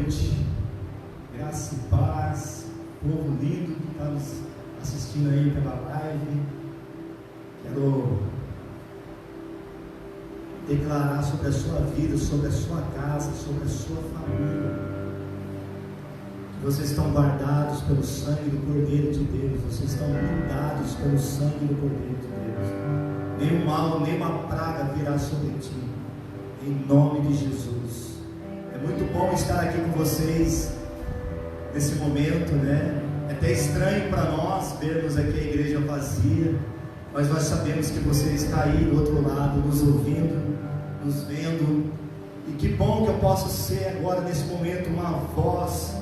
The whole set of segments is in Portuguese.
noite, graça e paz, povo lindo que está nos assistindo aí pela live. Quero declarar sobre a sua vida, sobre a sua casa, sobre a sua família, que vocês estão guardados pelo sangue do Cordeiro de Deus, vocês estão blindados pelo sangue do Cordeiro de Deus. Nenhum mal, nenhuma praga virá sobre ti, em nome de Jesus. É muito bom estar aqui com vocês nesse momento, né? É até estranho para nós vermos aqui a igreja vazia, mas nós sabemos que você está aí do outro lado, nos ouvindo, nos vendo, e que bom que eu posso ser agora nesse momento uma voz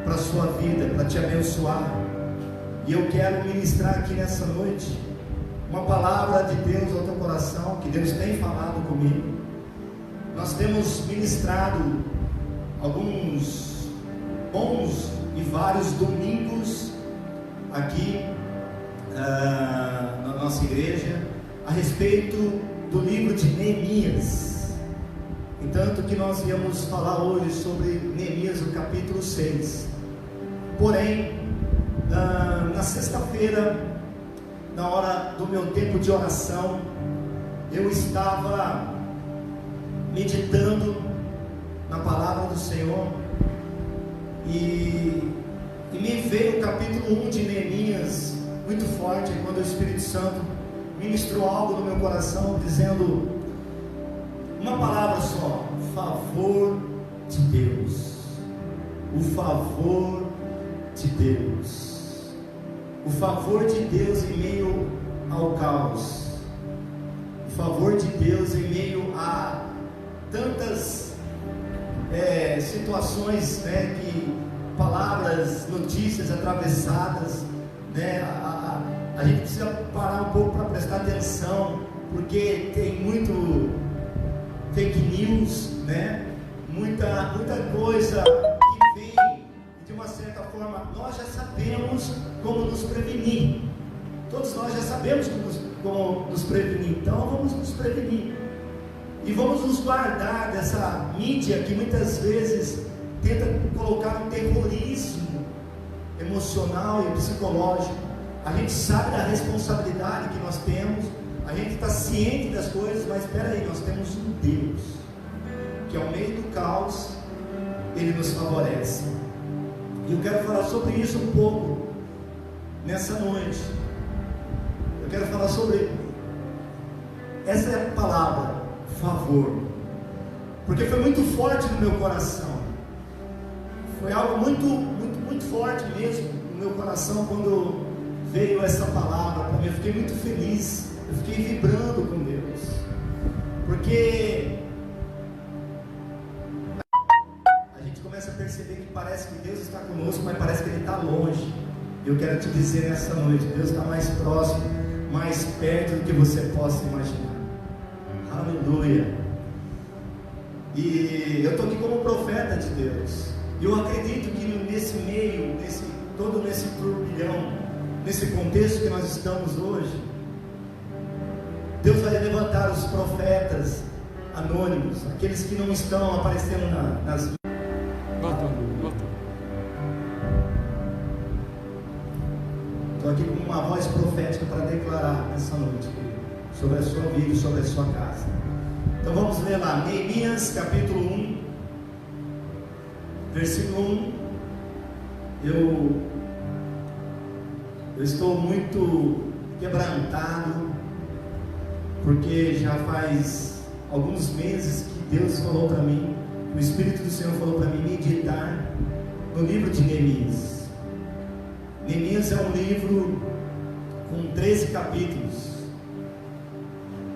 para a sua vida, para te abençoar. E eu quero ministrar aqui nessa noite uma palavra de Deus ao teu coração, que Deus tem falado comigo. Nós temos ministrado alguns bons e vários domingos aqui na nossa igreja a respeito do livro de Neemias. Entanto que nós viemos falar hoje sobre Neemias, o capítulo 6. Porém, na sexta-feira, na hora do meu tempo de oração, eu estava meditando na palavra do Senhor e me veio o capítulo 1 de Neemias muito forte, quando o Espírito Santo ministrou algo no meu coração, dizendo uma palavra só: favor de Deus. O favor de Deus. O favor de Deus em meio ao caos. O favor de Deus em meio a tantas situações, né, que palavras, notícias atravessadas, né, a gente precisa parar um pouco para prestar atenção, porque tem muito fake news, né, muita coisa que vem, e de uma certa forma nós já sabemos como nos prevenir. Todos nós já sabemos como nos prevenir, então vamos nos prevenir. E vamos nos guardar dessa mídia que muitas vezes tenta colocar um terrorismo emocional e psicológico. A gente sabe da responsabilidade que nós temos, a gente está ciente das coisas, mas espera aí, nós temos um Deus que ao meio do caos Ele nos favorece. E eu quero falar sobre isso um pouco nessa noite. Eu quero falar sobre essa palavra, favor, porque foi muito forte no meu coração. Foi algo muito forte mesmo no meu coração quando veio essa palavra para mim. Eu fiquei muito feliz, eu fiquei vibrando com Deus, porque a gente começa a perceber que parece que Deus está conosco, mas parece que Ele está longe. E eu quero te dizer nessa noite, Deus está mais próximo, mais perto do que você possa imaginar. Aleluia. E eu estou aqui como profeta de Deus. E eu acredito que nesse meio, todo nesse turbilhão, nesse contexto que nós estamos hoje, Deus vai levantar os profetas anônimos, aqueles que não estão aparecendo nas... Estou aqui com uma voz profética para declarar nessa noite sobre a sua vida e sobre a sua casa. Então vamos ler lá, Neemias capítulo 1, versículo 1. Eu estou muito quebrantado, porque já faz alguns meses que Deus falou para mim, o Espírito do Senhor falou para mim meditar no livro de Neemias. Neemias é um livro com 13 capítulos,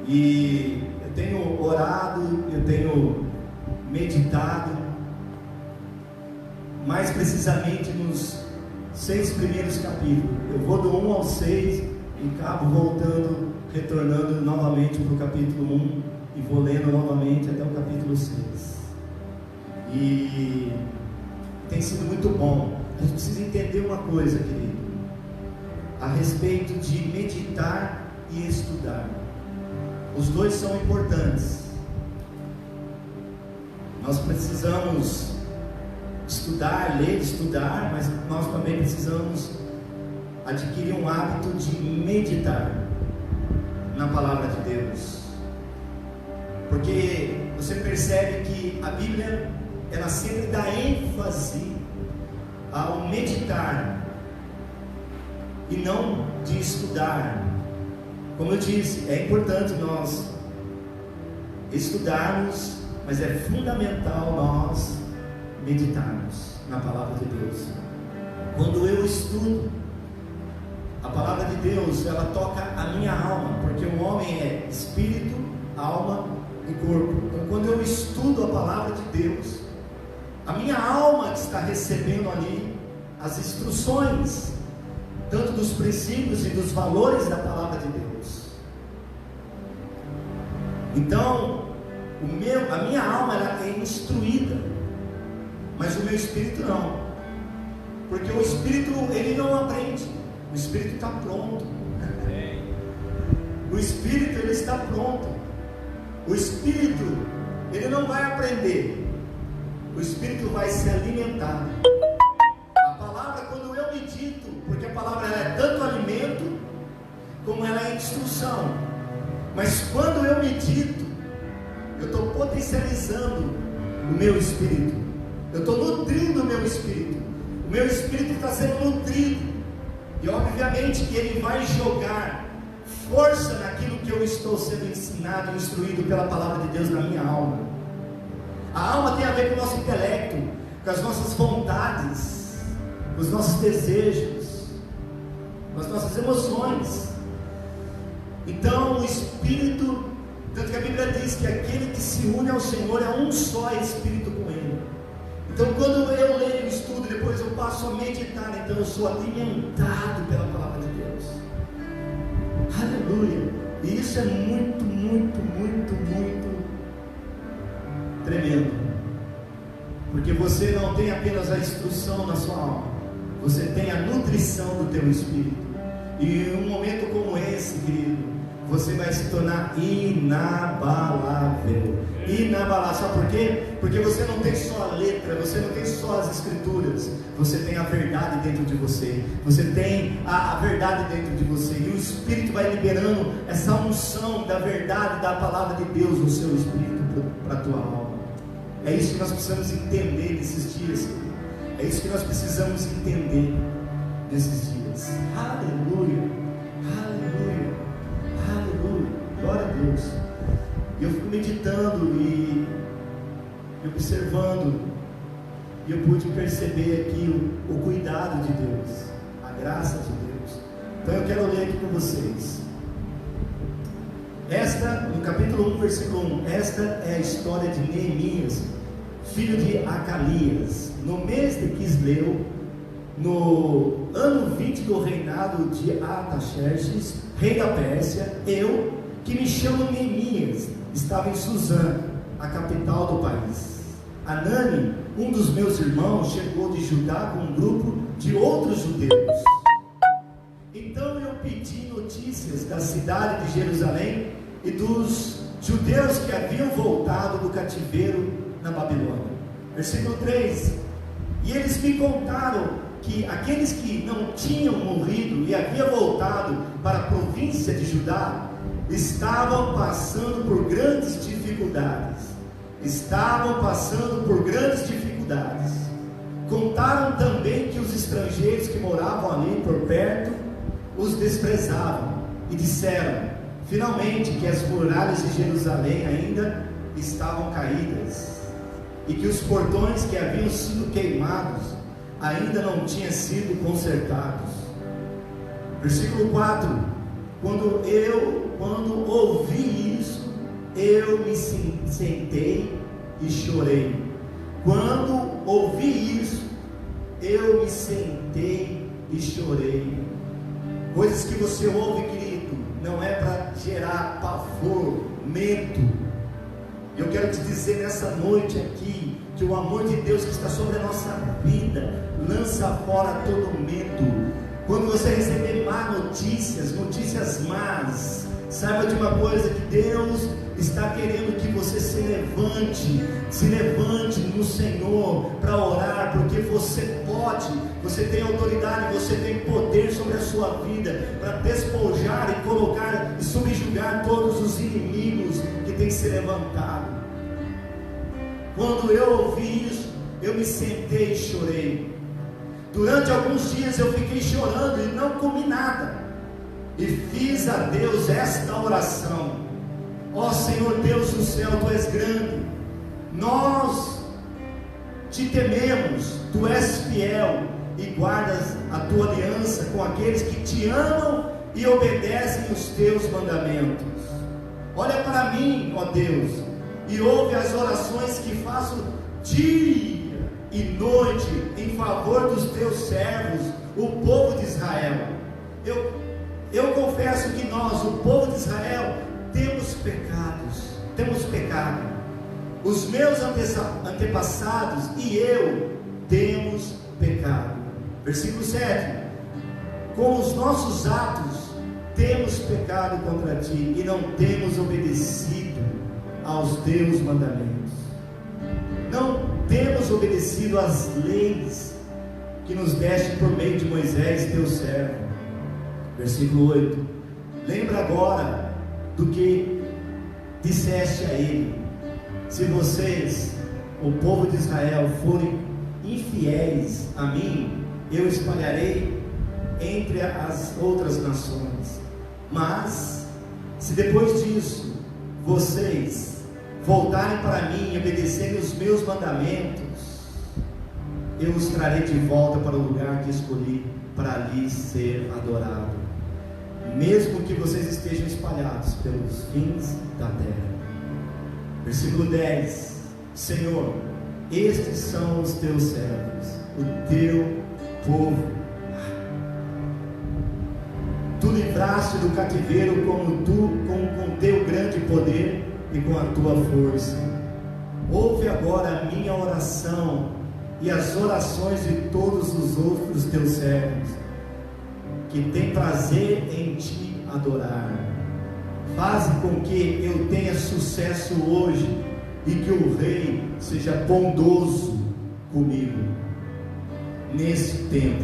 e eu tenho orado, eu tenho meditado, mais precisamente nos 6 primeiros capítulos. Eu vou do 1 ao 6 e acabo retornando novamente para o capítulo 1 e vou lendo novamente até o capítulo 6. E tem sido muito bom. A gente precisa entender uma coisa, querido, a respeito de meditar e estudar. Os dois são importantes. Nós precisamos estudar, ler, estudar, mas nós também precisamos adquirir um hábito de meditar na palavra de Deus, porque você percebe que a Bíblia, ela sempre dá ênfase ao meditar e não de estudar. Como eu disse, é importante nós estudarmos, mas é fundamental nós meditarmos na palavra de Deus. Quando eu estudo a palavra de Deus, ela toca a minha alma, porque o homem é espírito, alma e corpo. Então, quando eu estudo a palavra de Deus, a minha alma está recebendo ali as instruções, tanto dos princípios e dos valores da palavra de Deus. Então, a minha alma, ela é instruída, mas o meu espírito não, porque o espírito, ele não aprende, o espírito está pronto. O espírito, ele está pronto. O espírito, ele não vai aprender, o espírito vai se alimentar. A palavra, quando eu medito, porque a palavra, ela é tanto alimento como ela é instrução, mas quando eu medito, eu estou potencializando o meu espírito, eu estou nutrindo o meu espírito está sendo nutrido, e obviamente que ele vai jogar força naquilo que eu estou sendo ensinado, instruído pela palavra de Deus na minha alma. A alma tem a ver com o nosso intelecto, com as nossas vontades, com os nossos desejos, com as nossas emoções. Então o espírito, tanto que a Bíblia diz que aquele que se une ao Senhor é um só espírito com Ele. Então quando eu leio, estudo, depois eu passo a meditar, então eu sou alimentado pela palavra de Deus. Aleluia! E isso é muito, muito, muito, muito tremendo, porque você não tem apenas a instrução na sua alma, você tem a nutrição do teu espírito. E em um momento como esse, querido, você vai se tornar inabalável. Inabalável, sabe por quê? Porque você não tem só a letra, você não tem só as escrituras, você tem a verdade dentro de você, você tem a verdade dentro de você, e o Espírito vai liberando essa unção da verdade, da palavra de Deus no seu espírito, para a tua alma. É isso que nós precisamos entender nesses dias, é isso que nós precisamos entender nesses dias. Aleluia, aleluia, aleluia, glória a Deus. E eu fico meditando e observando, e eu pude perceber aqui o cuidado de Deus, a graça de Deus. Então eu quero ler aqui com vocês. No capítulo 1, versículo 1, esta é a história de Neemias, filho de Acalias. No mês de Quisleu, no ano 20 do reinado de Artaxerxes, rei da Pérsia, eu, que me chamo Neemias, estava em Suzã, a capital do país. Anani, um dos meus irmãos, chegou de Judá com um grupo de outros judeus. Então eu pedi notícias da cidade de Jerusalém e dos judeus que haviam voltado do cativeiro na Babilônia. Versículo 3: e eles me contaram que aqueles que não tinham morrido e haviam voltado para a província de Judá estavam passando por grandes dificuldades. Contaram também que os estrangeiros que moravam ali por perto os desprezavam e disseram finalmente que as muralhas de Jerusalém ainda estavam caídas e que os portões que haviam sido queimados ainda não tinham sido consertados. Versículo 4: quando ouvi isso, eu me sentei e chorei. Quando ouvi isso, eu me sentei e chorei. Coisas que você ouve, querido, não é para gerar pavor, medo. Eu quero te dizer nessa noite aqui, que o amor de Deus que está sobre a nossa vida, lança fora todo medo. Quando você receber notícias más, Saiba de uma coisa, que Deus está querendo que você se levante no Senhor para orar, porque você pode, você tem autoridade, você tem poder sobre a sua vida para despojar e colocar e subjugar todos os inimigos que têm se levantado. Quando eu ouvi isso, eu me sentei e chorei. Durante alguns dias eu fiquei chorando e não comi nada, e fiz a Deus esta oração: ó Senhor Deus do céu, Tu és grande, nós Te tememos, Tu és fiel e guardas a Tua aliança com aqueles que Te amam e obedecem os Teus mandamentos. Olha para mim, ó Deus, e ouve as orações que faço dia e noite em favor dos Teus servos, o povo de Israel. Eu confesso que nós, o povo de Israel, temos pecado. Os meus antepassados e eu temos pecado. Versículo 7: com os nossos atos temos pecado contra Ti e não temos obedecido aos Teus mandamentos. Não temos obedecido às leis que nos deste por meio de Moisés, Teu servo. Versículo 8: lembra agora do que disseste a ele: se vocês, o povo de Israel, forem infiéis a mim, eu espalharei entre as outras nações. Mas se depois disso vocês voltarem para mim e obedecerem os meus mandamentos, eu os trarei de volta para o lugar que escolhi para ali ser adorado, mesmo que vocês estejam espalhados pelos fins da terra. Versículo 10: Senhor, estes são os Teus servos, o Teu povo. Tu livraste do cativeiro com Teu grande poder e com a Tua força. Ouve agora a minha oração e as orações de todos os outros Teus servos, que têm prazer em Te adorar. Faze com que eu tenha sucesso hoje e que o Rei seja bondoso comigo. Nesse tempo,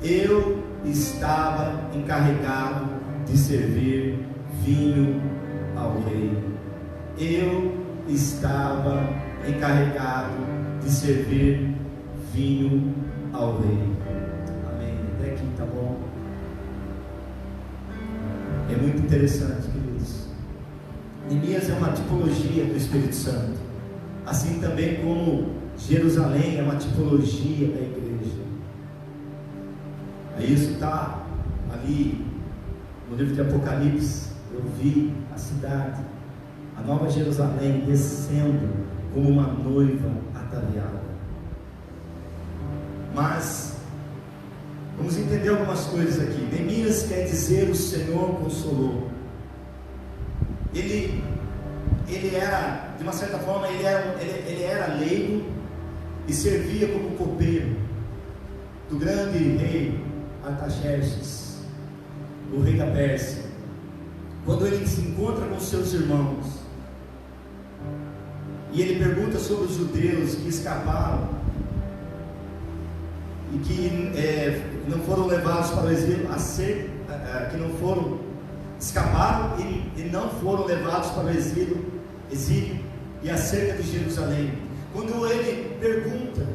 eu estava encarregado de servir vinho ao Rei. Eu estava encarregado de servir vinho ao Rei. Amém. Até aqui tá bom? É muito interessante, queridos. Neemias é uma tipologia do Espírito Santo, assim também como Jerusalém é uma tipologia da igreja. Isso está ali no livro de Apocalipse. Eu vi a cidade, a Nova Jerusalém, descendo como uma noiva ataviada. Mas vamos entender algumas coisas aqui. Neemias quer dizer: o Senhor consolou. Ele era, de uma certa forma, ele era leigo e servia como copeiro do grande rei Artaxerxes, o rei da Pérsia. Quando ele se encontra com seus irmãos e ele pergunta sobre os judeus que escaparam e que não foram levados para o exílio, que não foram, escaparam e não foram levados para o exílio, e acerca de Jerusalém. Quando ele pergunta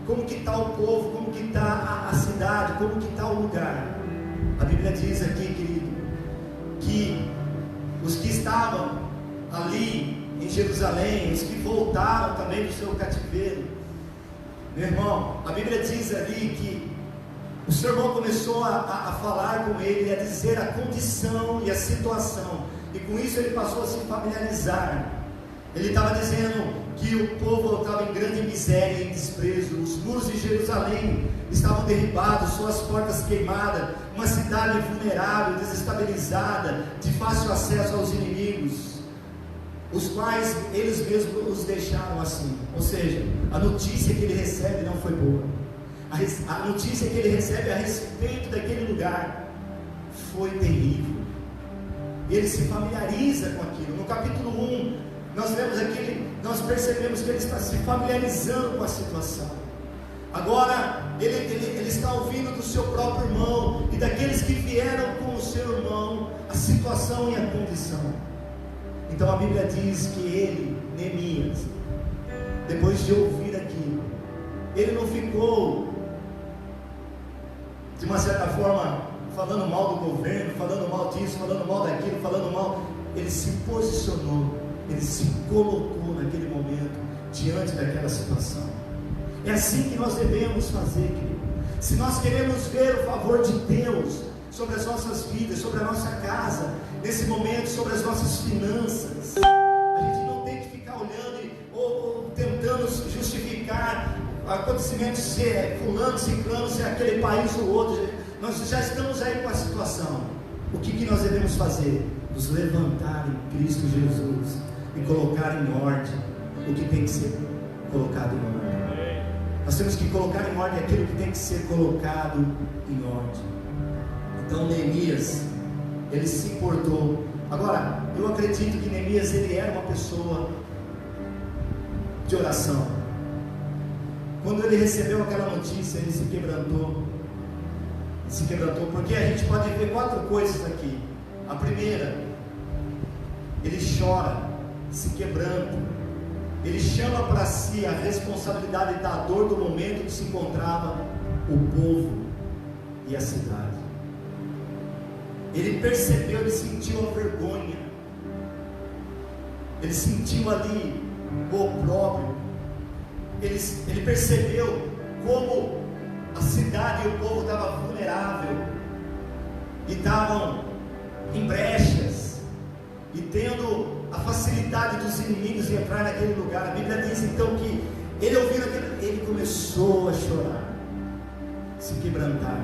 como que está o povo, como que está a cidade, como que está o lugar, a Bíblia diz aqui, querido, que os que estavam ali em Jerusalém, os que voltaram também do seu cativeiro, meu irmão, a Bíblia diz ali que o seu irmão começou a falar com ele, a dizer a condição e a situação, e com isso ele passou a se familiarizar. Ele estava dizendo que o povo estava em grande miséria e desprezo, os muros de Jerusalém estavam derribados, suas portas queimadas, uma cidade vulnerável, desestabilizada, de fácil acesso aos inimigos, os quais eles mesmos os deixaram assim. Ou seja, a notícia que ele recebe não foi boa. A notícia que ele recebe a respeito daquele lugar foi terrível. ele se familiariza com aquilo. No capítulo 1, nós vemos aqui, nós percebemos que ele está se familiarizando com a situação. Agora, ele está ouvindo do seu próprio irmão e daqueles que vieram com o seu irmão, a situação e a condição. Então a Bíblia diz que ele, Neemias, depois de ouvir aquilo, ele não ficou, de uma certa forma, falando mal do governo, falando mal disso, falando mal daquilo, falando mal. Ele se posicionou, ele se colocou naquele momento, diante daquela situação. É assim que nós devemos fazer, querido. Se nós queremos ver o favor de Deus sobre as nossas vidas, sobre a nossa casa, nesse momento, sobre as nossas finanças, a gente não tem que ficar olhando ou tentando justificar acontecimentos, se é fulano, ciclano, se é aquele país ou outro. Nós já estamos aí com a situação. O que nós devemos fazer? Nos levantar em Cristo Jesus e colocar em ordem o que tem que ser colocado em ordem. Nós temos que colocar em ordem aquilo que tem que ser colocado em ordem. Então Neemias, ele se importou. Agora, eu acredito que Neemias, ele era uma pessoa de oração. Quando ele recebeu aquela notícia, ele se quebrantou. Porque a gente pode ver 4 coisas aqui. A primeira, ele chora, se quebranta. Ele chama para si a responsabilidade da dor do momento que se encontrava o povo e a cidade. Ele percebeu, ele sentiu a vergonha, ele sentiu ali o opróbrio, ele percebeu como a cidade e o povo estavam vulnerável e estavam em brechas e tendo a facilidade dos inimigos de entrar naquele lugar. A Bíblia diz então que ele, ouvindo aquilo, ele começou a chorar, se quebrantar.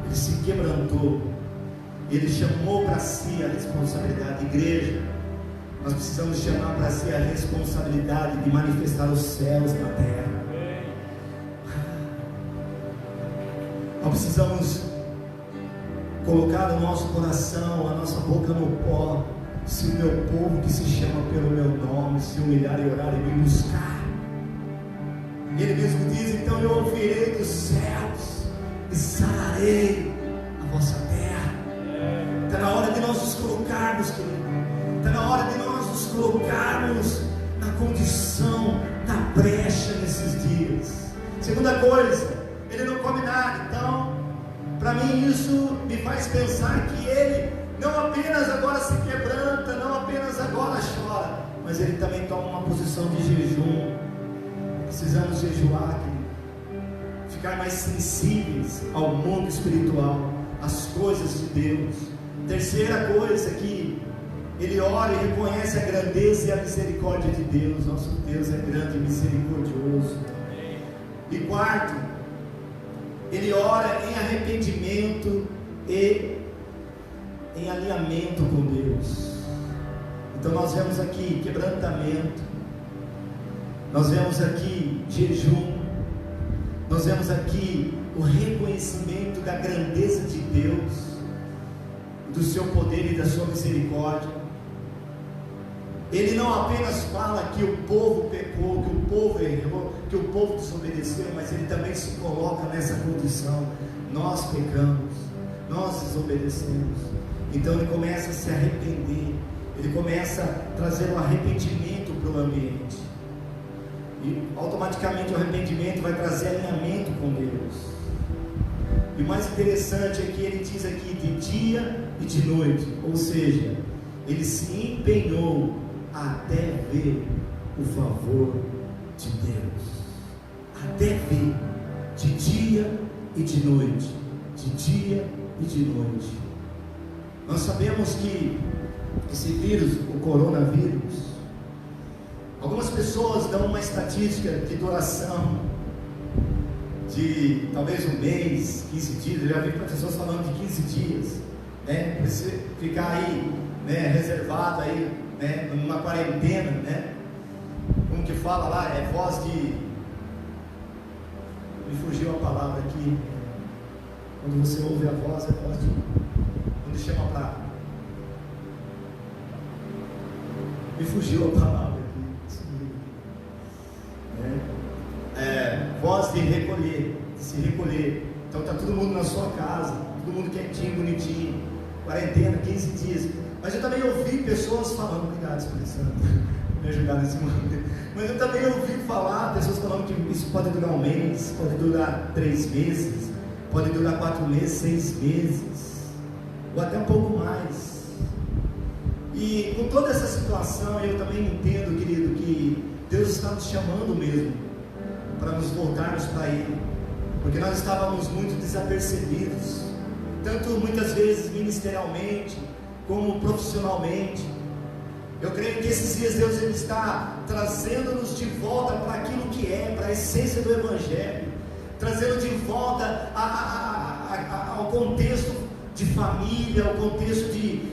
Ele se quebrantou, ele chamou para si a responsabilidade. Igreja, nós precisamos chamar para si a responsabilidade de manifestar os céus na terra. Nós precisamos colocar no nosso coração, a nossa boca no pó. Se o meu povo que se chama pelo meu nome se humilhar e orar e me buscar, ele mesmo diz: então eu ouvirei dos céus e sararei a vossa terra. Está na hora de nós nos colocarmos, querido. Está na hora de nós nos colocarmos na condição, na brecha nesses dias. Segunda coisa, ele não come nada. Então, para mim isso me faz pensar que ele não apenas agora se quebranta, não apenas agora chora, mas ele também toma uma posição de jejum. Precisamos jejuar, ficar mais sensíveis ao mundo espiritual, às coisas de Deus. Terceira coisa que ele ora e reconhece a grandeza e a misericórdia de Deus. Nosso Deus é grande e misericordioso. E quarto, ele ora em arrependimento e em alinhamento com Deus. Então nós vemos aqui quebrantamento, nós vemos aqui jejum, nós vemos aqui o reconhecimento da grandeza de Deus, do seu poder e da sua misericórdia. Ele não apenas fala que o povo pecou, que o povo errou, que o povo desobedeceu, mas ele também se coloca nessa condição: nós pecamos, nós desobedecemos. Então ele começa a se arrepender, ele começa a trazer um arrependimento para o ambiente, e automaticamente o arrependimento vai trazer alinhamento com Deus. E o mais interessante é que ele diz aqui de dia e de noite, ou seja, ele se empenhou até ver o favor de Deus, até ver, de dia e de noite, de dia e de noite. Nós sabemos que esse vírus, o coronavírus, algumas pessoas dão uma estatística de duração de talvez um mês, 15 dias. Eu já vi pessoas falando de 15 dias, né? Você ficar aí, né, reservado aí, né, numa quarentena, né? Como que fala lá? É voz de... Me fugiu a palavra aqui. Quando você ouve a voz, é voz de... Quando chama para... Me fugiu a palavra aqui. Voz de recolher, de se recolher. Então está todo mundo na sua casa, todo mundo quietinho, bonitinho, quarentena, 15 dias. Mas eu também ouvi pessoas falando, obrigado Espírito Santo, me ajudar nesse momento. Mas eu também ouvi falar, pessoas falando que isso pode durar um mês, pode durar 3 meses, pode durar 4 meses, 6 meses, ou até um pouco mais. E com toda essa situação, eu também entendo, querido, que Deus está nos chamando mesmo para nos voltarmos para Ele, porque nós estávamos muito desapercebidos, tanto muitas vezes ministerialmente, como profissionalmente. Eu creio que esses dias Deus ele está trazendo-nos de volta para aquilo que é, para a essência do Evangelho, trazendo de volta ao contexto de família, ao contexto de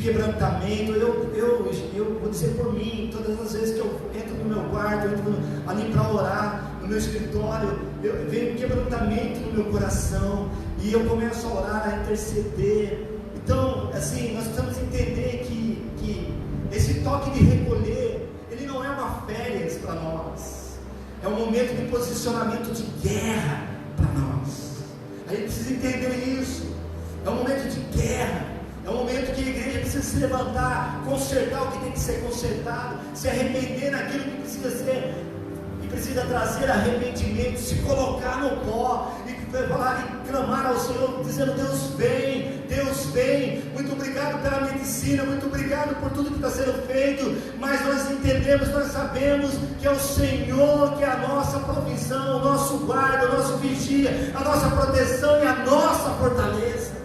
quebrantamento. Eu vou dizer por mim, todas as vezes que eu entro no meu quarto, eu entro ali para orar, no meu escritório, vem um quebrantamento no meu coração, e eu começo a orar, a interceder. Então, assim, nós precisamos entender que esse toque de recolher, ele não é uma férias para nós, é um momento de posicionamento de guerra para nós. A gente precisa entender isso. É um momento de guerra, é um momento que a igreja precisa se levantar, consertar o que tem que ser consertado, se arrepender naquilo que precisa ser, e precisa trazer arrependimento, se colocar no pó e falar e clamar ao Senhor, dizendo: Deus vem, muito obrigado pela medicina, muito obrigado por tudo que está sendo feito, mas nós entendemos, nós sabemos que é o Senhor que é a nossa provisão, o nosso guarda, o nosso vigia, a nossa proteção e a nossa fortaleza.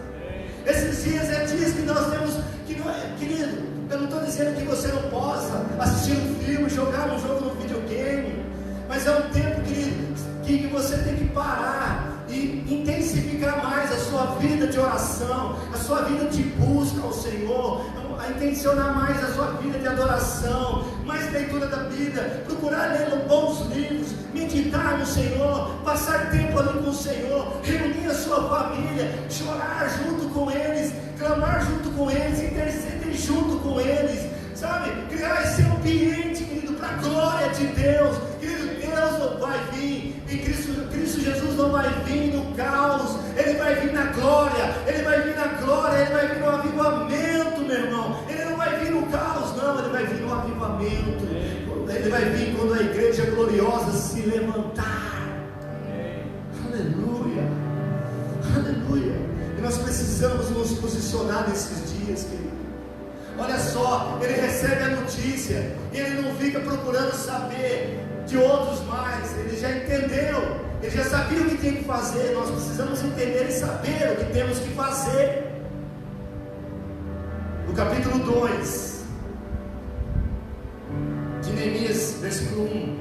Esses dias é dias que nós temos que, querido, eu não estou dizendo que você não possa assistir um filme, jogar um jogo no videogame, mas é um tempo, querido, que você tem que parar e intensificar mais a sua vida de oração, a sua vida de busca ao Senhor, a intencionar mais a sua vida de adoração, mais leitura da Bíblia, procurar ler bons livros, meditar no Senhor, passar tempo ali com o Senhor, reunir a sua família, chorar junto com eles, clamar junto com eles, interceder junto com eles, sabe? Criar esse ambiente, querido, para a glória de Deus. Querido, Deus não vai vir, e Cristo Jesus não vai vir no caos, Ele vai vir na glória, Ele vai vir na glória, Ele vai vir no avivamento, meu irmão. Ele não vai vir no caos, não, Ele vai vir no avivamento. Ele vai vir quando a igreja gloriosa se levantar. Aleluia, aleluia. E nós precisamos nos posicionar nesses dias, querido. Olha só, ele recebe a notícia, e ele não fica procurando saber de outros mais. Ele já entendeu, ele já sabia o que tem que fazer. Nós precisamos entender e saber o que temos que fazer. No capítulo 2 de Neemias, versículo 1.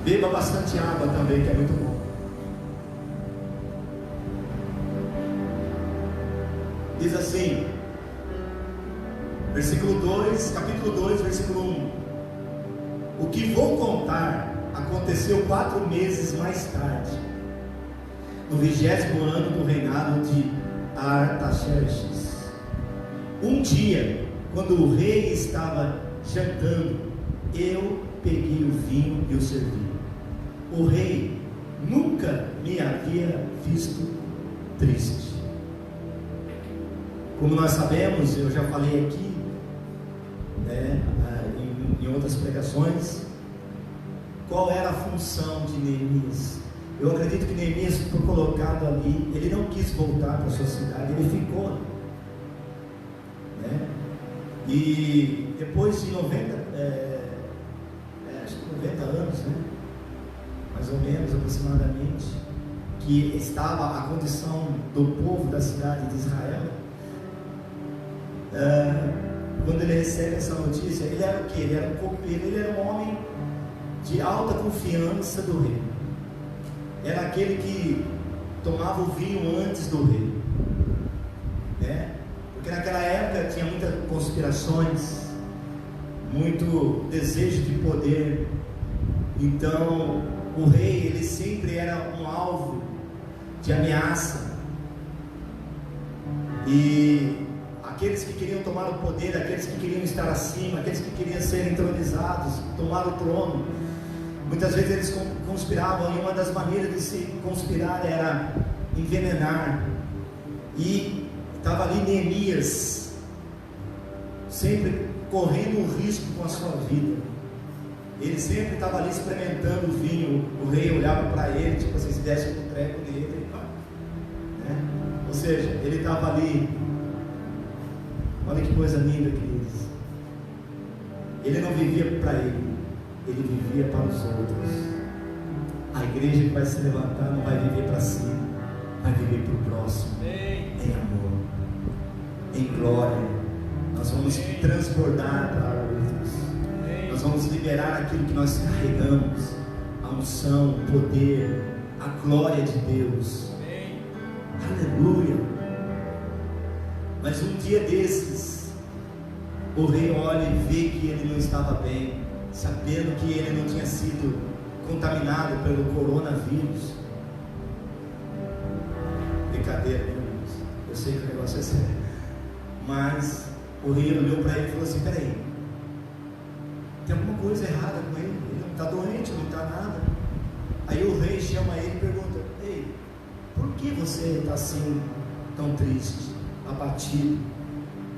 Beba bastante água também, que é muito bom. Diz assim, versículo 2, capítulo 2, versículo 1: o que vou contar aconteceu 4 meses mais tarde, no 20º ano do reinado de Artaxerxes. Um dia, quando o rei estava jantando, eu peguei o vinho e o servi. O rei nunca me havia visto triste. Como nós sabemos, eu já falei aqui, em outras pregações, qual era a função de Neemias. Eu acredito que Neemias foi colocado ali, ele não quis voltar para a sua cidade, ele ficou, né? E depois de 90 anos, né? Mais ou menos, aproximadamente, que estava a condição do povo da cidade de Israel, quando ele recebe essa notícia, ele era o que? Ele era um copeiro, ele era um homem de alta confiança do rei, era aquele que tomava o vinho antes do rei, né? Porque naquela época tinha muitas conspirações, muito desejo de poder. Então o rei, ele sempre era um alvo de ameaça. E aqueles que queriam tomar o poder, aqueles que queriam estar acima, aqueles que queriam ser entronizados, tomar o trono, muitas vezes eles conspiravam, e uma das maneiras de se conspirar era envenenar. E estava ali Neemias, sempre correndo um risco com a sua vida. Ele sempre estava ali experimentando o vinho. O rei olhava para ele, tipo assim, se desse um treco nele, né? Ou seja, ele estava ali. Olha que coisa linda, queridos. Ele não vivia para ele vivia para os outros. A igreja que vai se levantar não vai viver para si, vai viver para o próximo, em amor, em glória. Nós vamos transbordar para outros. Nós vamos liberar aquilo que nós carregamos, a unção, o poder, a glória de Deus. Aleluia. Mas um dia desses, o rei olha e vê que ele não estava bem, sabendo que ele não tinha sido contaminado pelo coronavírus. Brincadeira, irmãos, eu sei que o negócio é sério, mas o rei olhou para ele e falou assim: peraí, tem alguma coisa errada com ele, ele não está doente, não está nada. Aí o rei chama ele e pergunta: ei, por que você está assim, tão triste, abatido?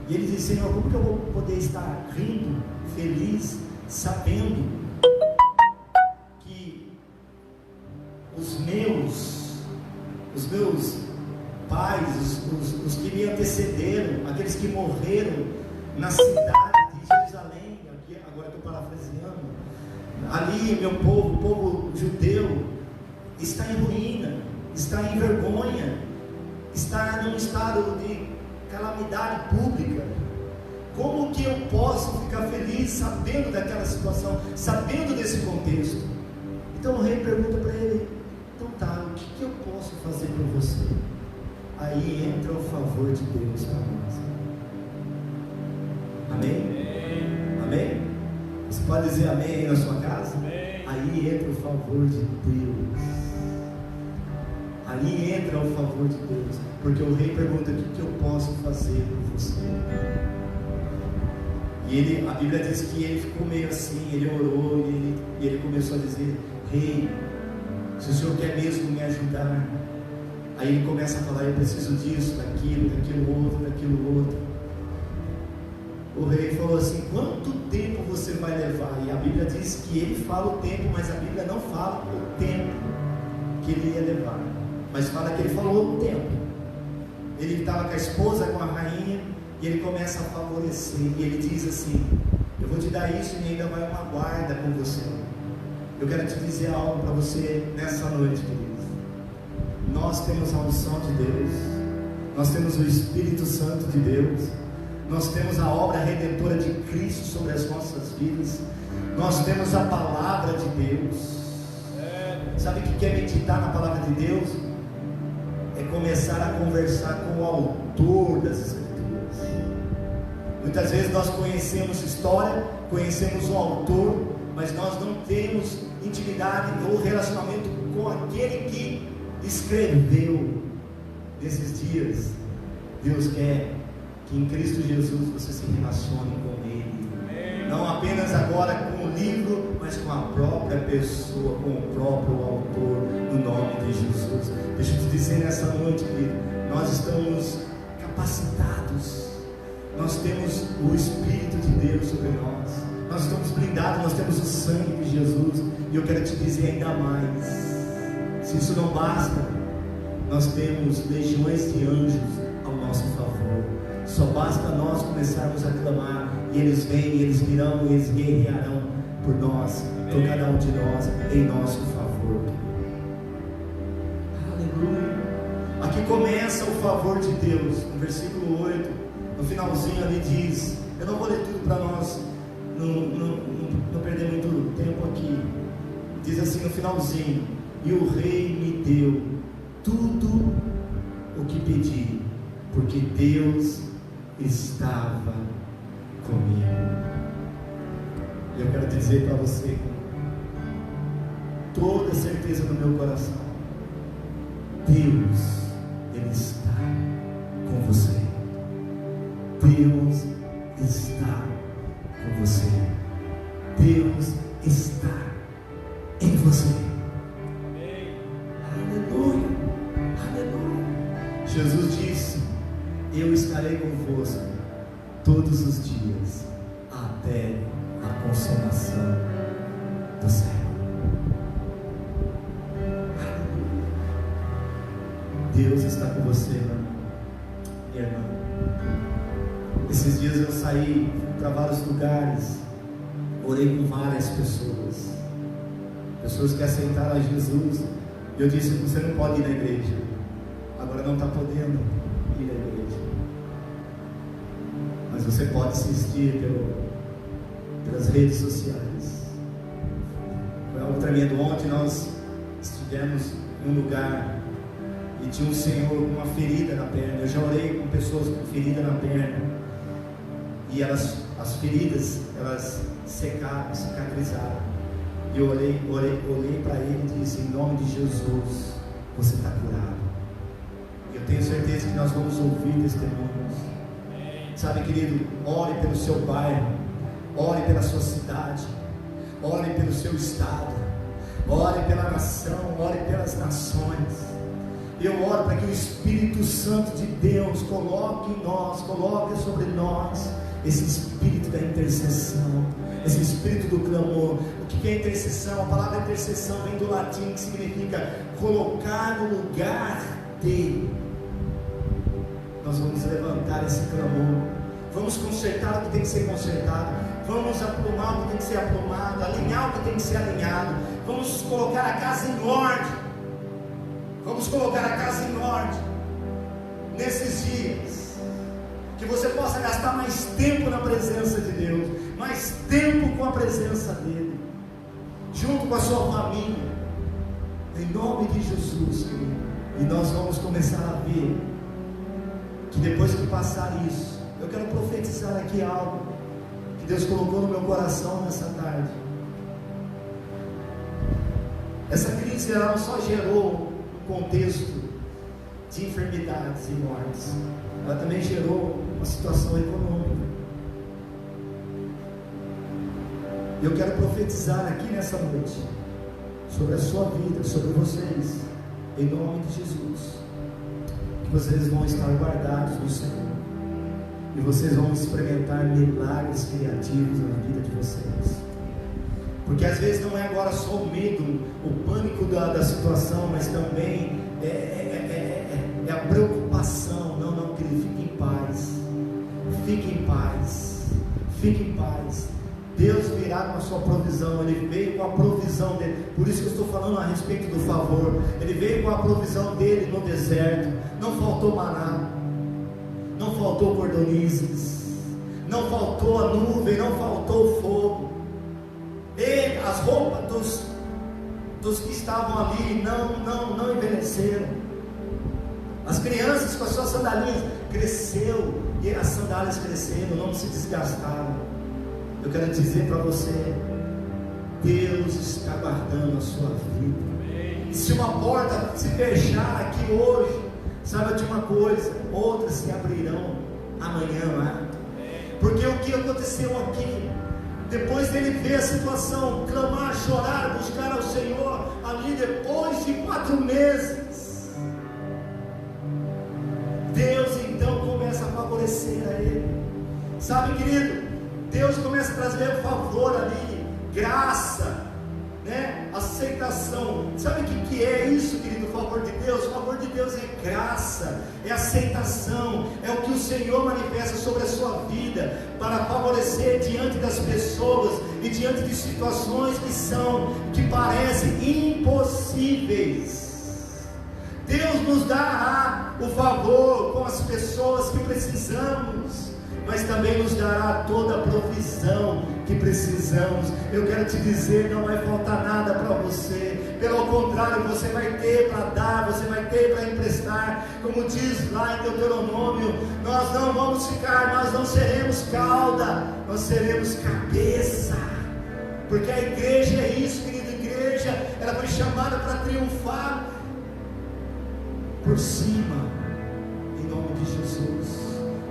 E ele diz: Senhor, como que eu vou poder estar rindo, feliz, sabendo que os meus pais, os que me antecederam, aqueles que morreram na cidade de Jerusalém, aqui, agora estou parafraseando, ali meu povo, o povo judeu, está em ruína, está em vergonha, está num estado de calamidade pública. Como que eu posso ficar feliz sabendo daquela situação, sabendo desse contexto? Então o rei pergunta para ele: então tá, o que eu posso fazer por você? Aí entra o favor de Deus para nós. Amém? Amém? Você pode dizer amém aí na sua casa? Amém. Aí entra o favor de Deus. Ali entra o favor de Deus, porque o rei pergunta: o que eu posso fazer por você? E a Bíblia diz que ele ficou meio assim, ele orou e ele começou a dizer: rei, se o Senhor quer mesmo me ajudar. Aí ele começa a falar: eu preciso disso, daquilo outro. O rei falou assim: quanto tempo você vai levar? E a Bíblia diz que ele fala o tempo, mas a Bíblia não fala o tempo que ele ia levar, mas fala que ele falou o tempo. Ele estava com a esposa, com a rainha, e ele começa a favorecer, e ele diz assim: eu vou te dar isso e ainda vai uma guarda com você. Eu quero te dizer algo para você nessa noite, queridos. Nós temos a unção de Deus, nós temos o Espírito Santo de Deus, nós temos a obra redentora de Cristo sobre as nossas vidas, nós temos a palavra de Deus. Sabe o que é meditar na palavra de Deus? É começar a conversar com o autor das Escrituras. Muitas vezes nós conhecemos história, conhecemos o autor, mas nós não temos intimidade ou relacionamento com aquele que escreveu. Nesses dias, Deus quer que em Cristo Jesus você se relacione com Ele, não apenas agora com o livro, mas com a própria pessoa, com o próprio autor, no nome de Jesus. Deixa eu te dizer nessa noite, querido, nós estamos capacitados, nós temos o Espírito de Deus sobre nós estamos blindados, nós temos o sangue de Jesus. E eu quero te dizer ainda mais, se isso não basta, nós temos legiões de anjos ao nosso favor. Só basta nós começarmos a clamar, e eles vêm, e eles virão, e eles guerrearão por nós, por cada um de nós, em nosso favor. Aleluia. Aqui começa o favor de Deus, no versículo 8, no finalzinho ali diz, eu não vou ler tudo para nós não perder muito tempo aqui. Diz assim no finalzinho: e o rei me deu tudo o que pedi, porque Deus estava comigo. Eu quero dizer para você com toda certeza no meu coração, Deus, Ele está com você. Deus está com você. Deus está em você. Aleluia, aleluia. Jesus disse: eu estarei convosco todos os dias, até a consumação do século. Deus está com você, meu irmão, minha irmã. Esses dias eu saí para vários lugares, orei com várias pessoas que aceitaram a Jesus. Eu disse: você não pode ir na igreja, agora não está podendo ir à igreja, mas você pode assistir pelas redes sociais. Foi algo tremendo. Ontem nós estivemos em um lugar e tinha um senhor com uma ferida na perna. Eu já orei com pessoas com ferida na perna, e as feridas, elas secaram, cicatrizaram. E eu olhei para ele e disse: em nome de Jesus, você está curado. E eu tenho certeza que nós vamos ouvir testemunhos. Sabe, querido, ore pelo seu bairro, ore pela sua cidade, ore pelo seu estado, ore pela nação, ore pelas nações. Eu oro para que o Espírito Santo de Deus coloque em nós, coloque sobre nós esse espírito da intercessão, esse espírito do clamor. O que é intercessão? A palavra intercessão vem do latim, que significa colocar no lugar de. Nós vamos levantar esse clamor, vamos consertar o que tem que ser consertado, vamos aprumar o que tem que ser aprumado, alinhar o que tem que ser alinhado, vamos colocar a casa em ordem. Vamos colocar a casa em ordem nesses dias, que você possa gastar mais tempo na presença de Deus, mais tempo com a presença dEle, junto com a sua família, em nome de Jesus, querido. E nós vamos começar a ver que depois que passar isso, eu quero profetizar aqui algo que Deus colocou no meu coração nessa tarde. Essa crise, ela não só gerou contexto de enfermidades e mortes, ela também gerou uma situação econômica. Eu quero profetizar aqui nessa noite sobre a sua vida, sobre vocês, em nome de Jesus, que vocês vão estar guardados no Senhor, e vocês vão experimentar milagres criativos na vida de vocês. Porque às vezes não é agora só o medo, o pânico da situação, mas também é a preocupação. Não, querido, fique em paz, fique em paz, fique em paz. Deus virá com a sua provisão. Ele veio com a provisão dele. Por isso que eu estou falando a respeito do favor. Ele veio com a provisão dele no deserto. Não faltou maná, não faltou cordonizes, não faltou a nuvem, não faltou o fogo. E as roupas dos que estavam ali não envelheceram. As crianças com as suas sandalinhas cresceu, e as sandálias cresceram, não se desgastaram. Eu quero dizer para você: Deus está guardando a sua vida. E se uma porta se fechar aqui hoje, saiba de uma coisa: outras se abrirão amanhã, não é? Porque o que aconteceu aqui, depois dele ver a situação, clamar, chorar, buscar ao Senhor, ali depois de 4 meses, Deus então começa a favorecer a ele. Sabe, querido, Deus começa a trazer o favor ali, graça, né? Aceitação. Sabe o que é isso, querido? O favor de Deus? O favor de Deus é graça, é aceitação, é o que o Senhor manifesta sobre a sua vida, para favorecer diante das pessoas e diante de situações que parecem impossíveis. Deus nos dará o favor com as pessoas que precisamos, mas também nos dará toda a provisão que precisamos. Eu quero te dizer, não vai faltar nada para você, pelo contrário, você vai ter para dar, você vai ter para emprestar. Como diz lá em Deuteronômio, nós não vamos ficar, nós não seremos cauda, nós seremos cabeça, porque a igreja é isso, querida. Igreja, ela foi chamada para triunfar por cima, em nome de Jesus.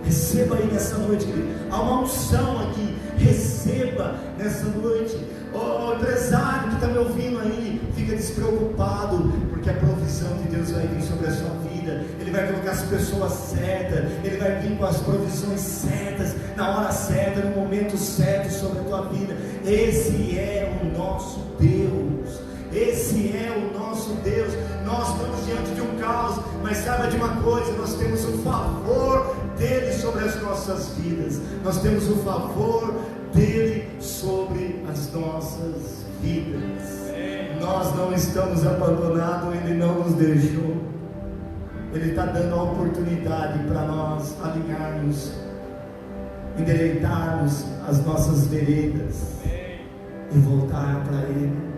Receba aí nessa noite, querido. Há uma unção aqui. Receba nessa noite. Oh, empresário que está me ouvindo aí, fica despreocupado, porque a provisão de Deus vai vir sobre a sua vida. Ele vai colocar as pessoas certas, Ele vai vir com as provisões certas, na hora certa, no momento certo sobre a tua vida. Esse é o nosso Deus. Esse é o nosso Deus. Nós estamos diante de um caos, mas saiba de uma coisa: nós temos o favor dele sobre as nossas vidas. Nós temos o favor dele sobre as nossas vidas. Nós não estamos abandonados, Ele não nos deixou. Ele está dando a oportunidade para nós alinharmos, endireitarmos as nossas veredas e voltar para Ele.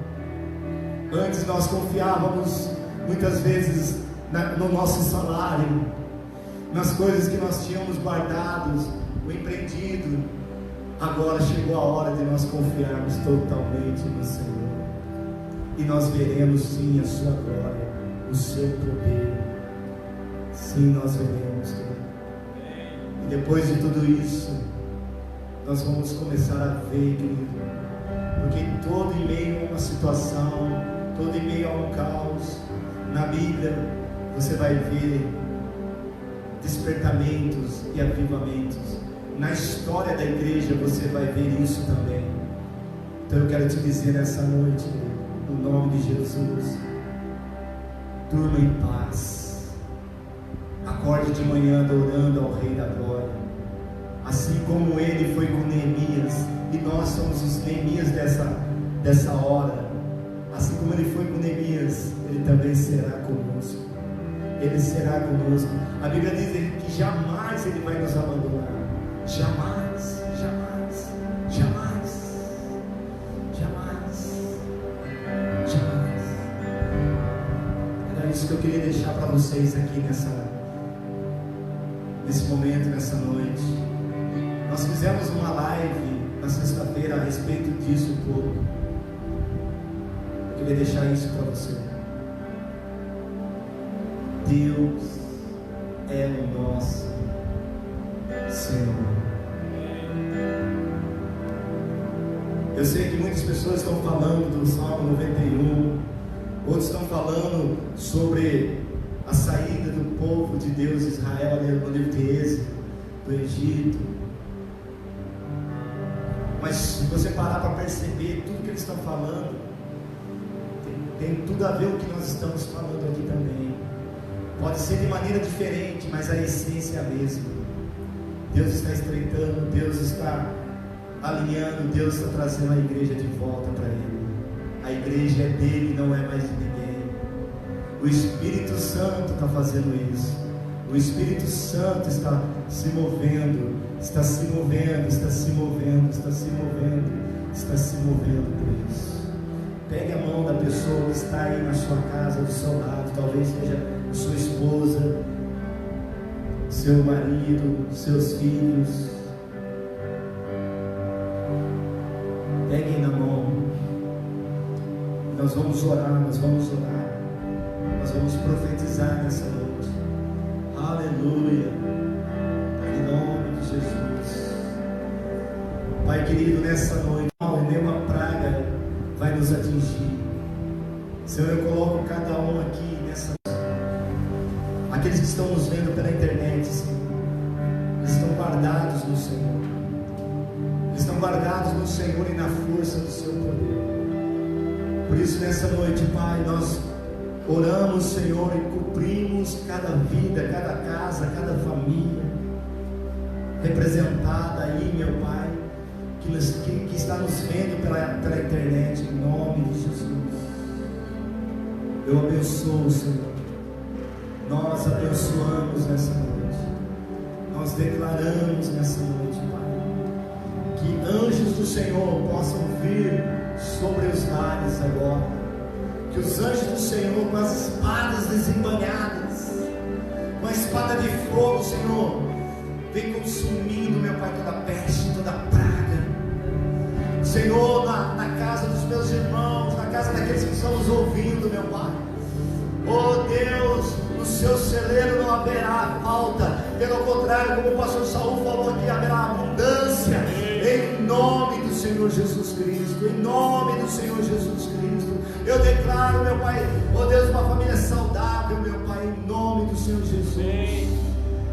Antes nós confiávamos muitas vezes no nosso salário, nas coisas que nós tínhamos guardados, o empreendido. Agora chegou a hora de nós confiarmos totalmente no Senhor, e nós veremos sim a sua glória, o seu poder. Sim, nós veremos, querido. E depois de tudo isso, nós vamos começar a ver, querido, porque todo em meio a uma situação, todo em meio a um caos, na Bíblia você vai ver despertamentos e avivamentos. Na história da igreja você vai ver isso também. Então eu quero te dizer nessa noite, no nome de Jesus, durma em paz, acorde de manhã adorando ao Rei da Glória, assim como ele foi com Neemias, e nós somos os Neemias dessa hora. Assim como ele foi com Neemias, ele também será conosco. Ele será conosco. A Bíblia diz que jamais ele vai nos abandonar. Jamais, jamais, jamais, jamais, jamais. Era isso que eu queria deixar para vocês aqui nesse momento, nessa noite. Nós fizemos uma live na sexta-feira a respeito disso um pouco. Eu queria deixar isso para você. Deus é o nosso Senhor. Eu sei que muitas pessoas estão falando do Salmo 91, outros estão falando sobre a saída do povo de Deus, Israel, no livro de Êxodo, do Egito. Mas se você parar para perceber, tudo que eles estão falando tem tudo a ver com o que nós estamos falando aqui também. Pode ser de maneira diferente, mas a essência é a mesma. Deus está estreitando, Deus está alinhando, Deus está trazendo a igreja de volta para Ele. A igreja é dele, não é mais de ninguém. O Espírito Santo está fazendo isso. O Espírito Santo está se movendo, está se movendo, está se movendo, está se movendo, está se movendo por isso. Pegue a mão da pessoa que está aí na sua casa, do seu lado, talvez seja sua esposa, seu marido, seus filhos. Peguem na mão. Nós vamos orar, nós vamos orar. Nós vamos profetizar nessa noite. Aleluia. Em nome de Jesus. Pai querido, nessa noite, nenhuma praga vai nos atingir. Senhor, eu coloco cada um aqui nessa. Aqueles que estão nos vendo pela internet, Senhor, eles estão guardados no Senhor. Eles estão guardados no Senhor e na força do seu poder. Por isso, nessa noite, Pai, nós oramos, Senhor, e cobrimos cada vida, cada casa, cada família representada aí, meu Pai, que está nos vendo pela internet, em nome de Jesus. Eu abençoo, Senhor. Nós abençoamos nessa noite. Nós declaramos nessa noite, Pai, que anjos do Senhor possam vir sobre os lares agora. Que os anjos do Senhor, com as espadas desembanhadas, com a espada de fogo, Senhor, vem consumindo, meu Pai, toda peste, toda praga. Senhor, na casa dos meus irmãos, na casa daqueles que estão nos ouvindo, meu Pai. Oh Deus, no seu celeiro não haverá falta Pelo contrário, como o pastor Saul falou aqui, haverá abundância em nome do Senhor Jesus Cristo. Em nome do Senhor Jesus Cristo. Eu declaro, meu Pai, oh Deus, uma família saudável, meu Pai, em nome do Senhor Jesus.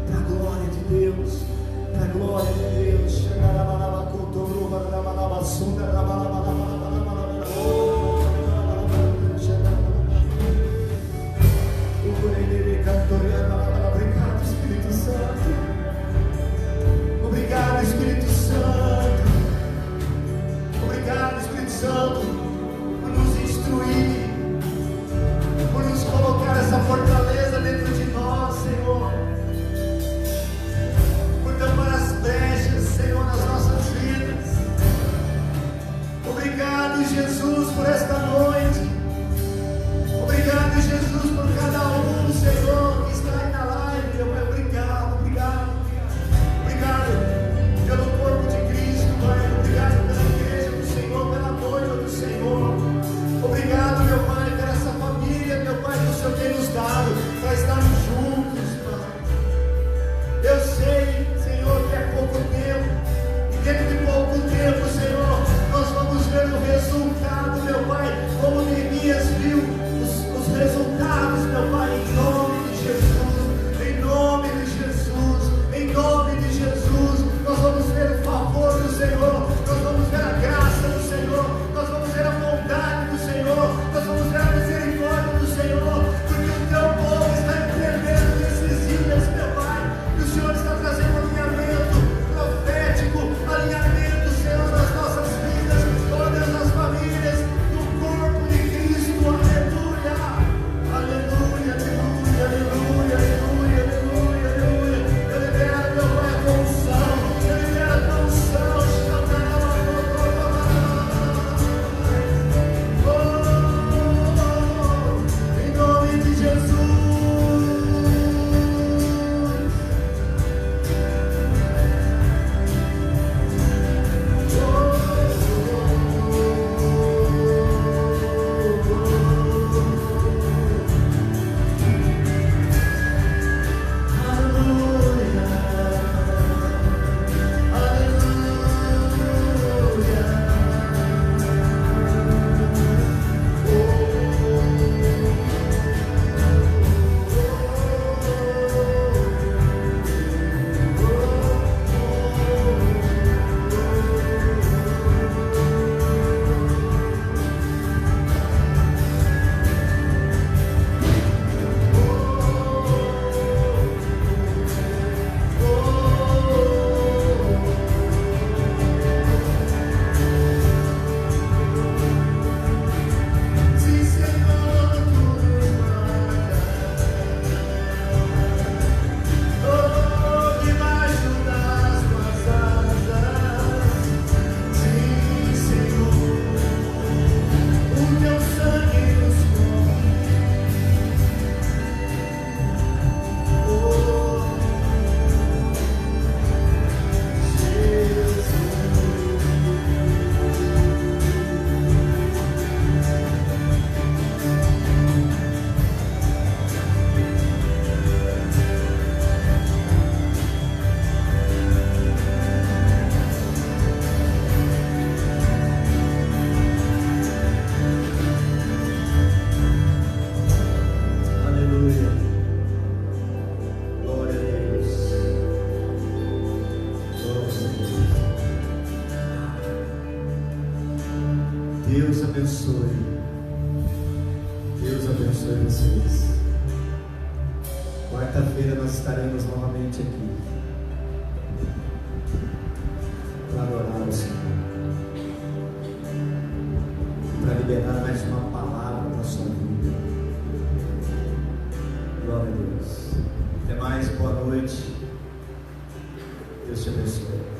Para a glória de Deus, para a glória de Deus. Obrigado, Espírito Santo. Obrigado, Espírito Santo. Obrigado, Espírito Santo, por nos instruir, por nos colocar essa fortaleza dentro de nós, Senhor, por tampar as brechas, Senhor, nas nossas vidas. Obrigado, Jesus, por esta noite. Obrigado, Jesus, por cada um, Senhor, que está aí na live, meu Pai. Obrigado, obrigado, obrigado pelo corpo de Cristo, Pai. Obrigado pela igreja do Senhor, pela noiva do Senhor. Obrigado, meu Pai, por essa família, meu Pai, que o Senhor tem nos dado para estarmos juntos, Pai. Eu sei, Senhor, que é pouco tempo, e dentro de pouco tempo, Senhor, nós vamos ver o resultado, meu Pai, como Neemias viu os resultados, meu Pai, em nome de Jesus, em nome de Jesus, em nome de Jesus. Nós vamos ver o favor do Senhor, nós vamos ver a graça do Senhor, nós vamos ver a bondade do Senhor, nós vamos ver a misericórdia do Senhor, porque o teu povo está entendendo nesses dias, meu Pai, que o Senhor está trazendo alinhamento profético, alinhamento, Senhor, nas nossas vidas, ó Deus, nas famílias, do corpo de Cristo. Aleluia, aleluia, aleluia, aleluia, aleluia, aleluia, aleluia. Eu libero, meu Pai, a unção, eu libero a unção. Em nome de Jesus. Deus abençoe. Deus abençoe vocês. Quarta-feira nós estaremos novamente aqui para adorar o Senhor, para liberar mais uma palavra para a sua vida. Glória a Deus. Até mais, boa noite. Deus te abençoe.